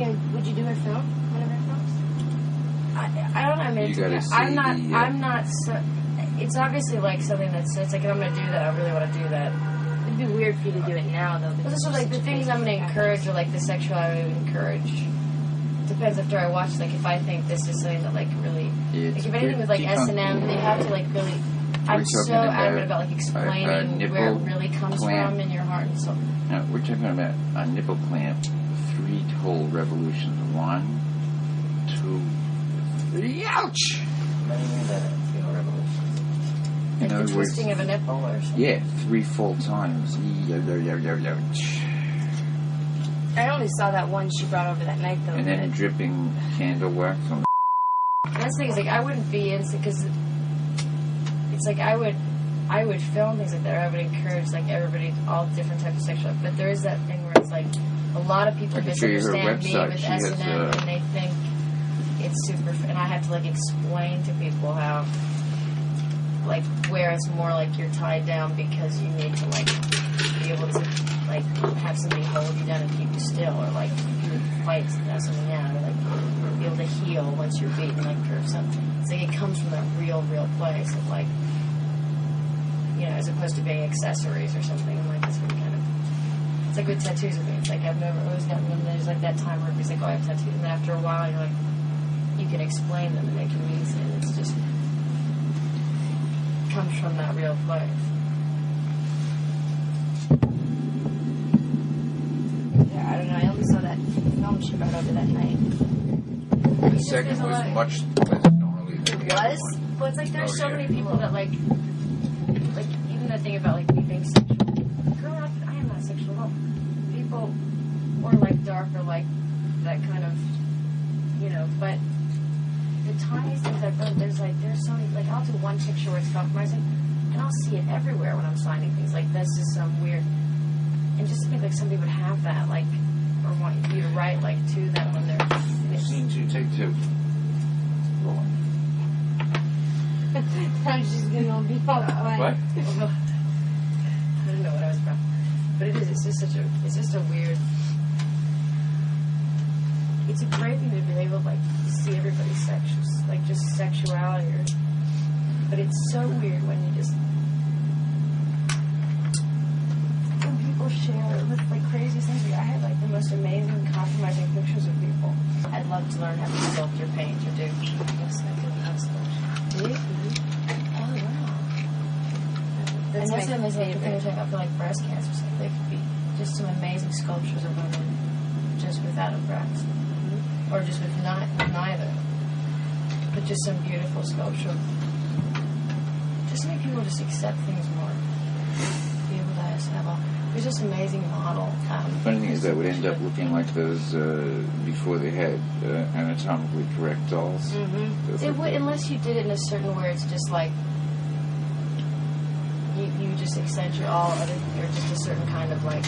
Would you do her film? One of her films? I don't know. I mean, I'm not. It's obviously like something it's like if I'm gonna do that, I really want to do that. It'd be weird for you to do it now, though. But also, like the things I'm gonna encourage, or like the sexuality I would encourage, depends after I watch. Like if I think this is something that like really, like if anything with like S&M, they have to like really. I'm so adamant about like explaining where it really comes from in your heart and soul. No, we're talking about a nipple clamp, 3 total revolutions. 1, 2, 3. Ouch! What do you mean by that? 3 whole revolutions? Like the twisting of a nipple or something? Yeah, 3 full times. I only saw that one she brought over that night, though. And then dripping candle wax on. That's the thing is like I wouldn't be into because it's like I would film things like that. Or I would encourage like everybody, all different types of sexual. But there is that thing where it's like a lot of people misunderstand me with S&M and they think it's super. And I have to like explain to people how like where it's more like you're tied down because you need to like be able to like have somebody hold you down and keep you still, or like you would fight something out, or like be able to heal once you're beaten, like or something. It's like it comes from that real place of like, you know, as opposed to being accessories or something. Like it's really kind of, it's like with tattoos with me. It's like I've never always gotten them. There's like that time where it's like, oh, I have tattoos, and after a while you're like, you can explain them and they can mean it. It's just comes from that real place. Yeah, I don't know. I only saw that film she brought over that night. The second was much less gnarly. It was? Well, it's like there's so many people that like even that thing about like me being sexual. Growing up, I am not sexual at all. People, or like dark, or like that kind of, you know, but the tiniest things I've done, there's so many, like I'll do one picture where it's compromising, and I'll see it everywhere when I'm signing things. Like that's just some weird, and just to think like somebody would have that, like, or want you to write like to them when they're. Scene 2, take 2. Rolling. I'm just gonna be all quiet. What? I don't know what I was about, but it is. It's just a weird. It's a great thing to be able to like see everybody's sexual, like just sexuality, but it's so weird when you just when people share with like crazy things. I had like the most amazing compromising pictures of people. I'd love to learn how to sculpt or paint or do. Yes, I did how to sculpt. Oh wow! That's my favorite. Things like I feel like breast cancer. So they could be just some amazing sculptures of women just without a breast. Or just with neither. But just some beautiful sculpture. Just to make people just accept things more. Be able to just have all. There's just amazing model. The funny thing is that would end up looking like those before they had anatomically correct dolls. Mm-hmm. It would, unless you did it in a certain where it's just like you just accentuate all other, or just a certain kind of like.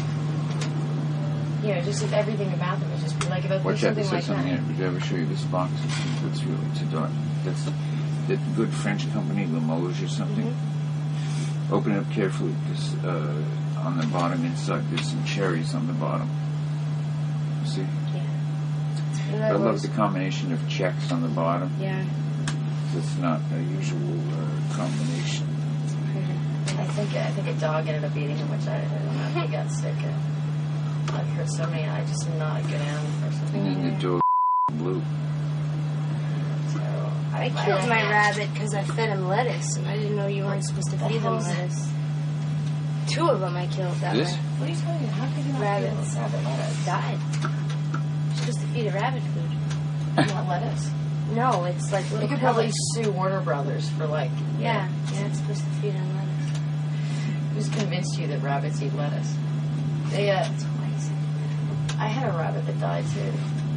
You know, just if everything about them is just like if it was something like that. Would you ever show you this box? That's really too dark. That's that good French company, Limoges or something. Mm-hmm. Open it up carefully because on the bottom inside there's some cherries on the bottom. See? Yeah. I love the combination of checks on the bottom. Yeah. It's not a usual combination. I think a dog ended up eating him, which I don't know. He got sick. I've heard so many. I just am not a good animal person. And then the dog blue. So I killed my rabbit because I fed him lettuce, and I didn't know you weren't supposed to feed them lettuce. 2 of them I killed that way. What are you talking about? How could you not rabbit lettuce? Died. You're supposed to feed a rabbit food. You want lettuce? No, it's like little. You could probably sue Warner Brothers for like. Yeah, it's supposed to feed on lettuce. Who's convinced you that rabbits eat lettuce? They I had a rabbit that died too.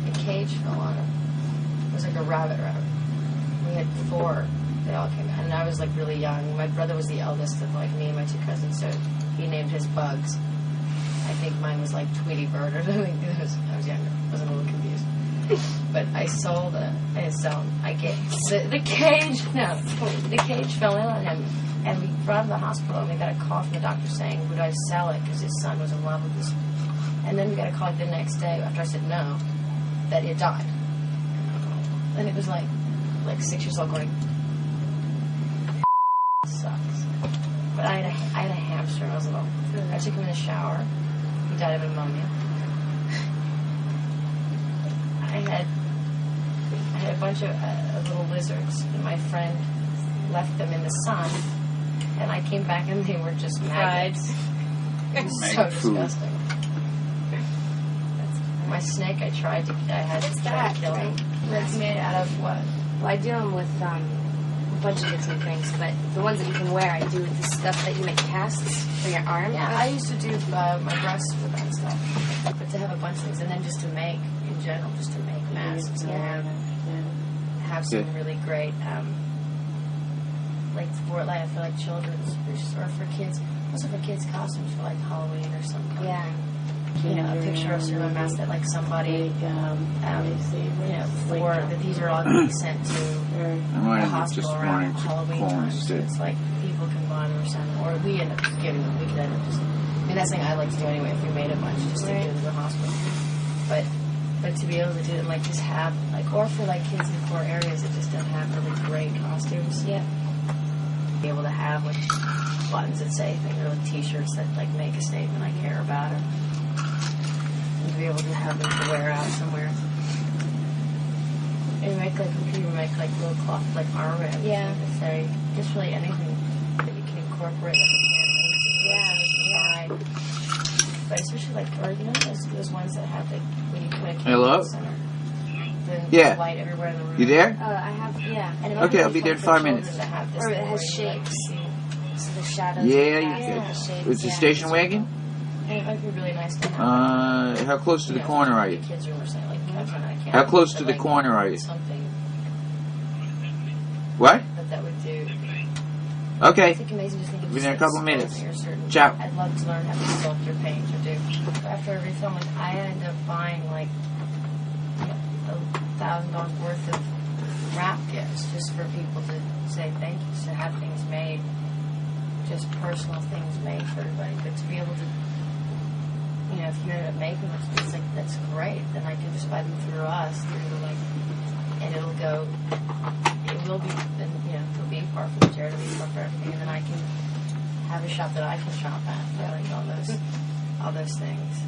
A cage fell on him. It was like a rabbit. We had 4. They all came out, and I was like really young. My brother was the eldest of like me and my 2 cousins, so he named his bugs. I think mine was like Tweety Bird or something. I was younger. I was a little confused. But I sold it. I didn't sell him. The cage. No, the cage fell in on him, and we brought him to the hospital, and we got a call from the doctor saying, would I sell it because his son was in love with this. And then we got a call like the next day after I said no, that he had died. And it was like 6 years old going, sucks. But I had a hamster when I was little. I took him in the shower. He died of pneumonia. I had a bunch of little lizards, and my friend left them in the sun, and I came back and they were just maggots. It was so Maggot food. disgusting. My snake, I had to try to kill him. That's made out of what? Well, I do them with a bunch of different things, but the ones that you can wear, I do with the stuff that you make casts for your arm. Yeah, I used to do my breasts with that stuff. But to have a bunch of things, and then just to make, in general, just to make masks. Yeah. And have some really great, for children's, or for kids, also for kids' costumes for like Halloween or something. Yeah. You know, a picture of Superman mask that like somebody, that these are all going to be sent to I the wanted hospital just around wanting to Halloween call time. So instead. it's like people can buy them or something, or we end up just giving them. We could end up just. I mean, that's something I like to do anyway. If we made a bunch, just to give them to the hospital. But to be able to do it, like just have or for like kids in poor areas that just don't have really great costumes. Yeah. Be able to have like buttons that say things, or like T-shirts that like make a statement, I care about it. And to be able to have them to wear out somewhere. And make people make little cloth armbands. Yeah. That say just really anything that you can incorporate. Yeah. But especially those ones that have when you put a camera Hello? in the center. Then Yeah. light everywhere in the room. You there? I have, yeah. And it Okay, might I'll be there in 5 minutes. Or it has shapes. So the shadows. Yeah, the yeah. shapes. It's a station wagon? And it might be really nice to have. How close to the corner are you? Kids room or something I'm trying to How close to the corner are you? Something What? that would do. I Okay. think amazing just thinking. Be there in a couple minutes. Certain, Ciao. I'd love to learn how to sculpt or paint or do. After every film, I end up buying $1,000 worth of wrap gifts just for people to say thank you, to have things made, just personal things made for everybody. But to be able to, if you end up making them, it's that's great. Then I can just buy them through us, and it'll go. It will be, and it'll be part for the charity, be part for everything, and then I can have a shop that I can shop at. All those things.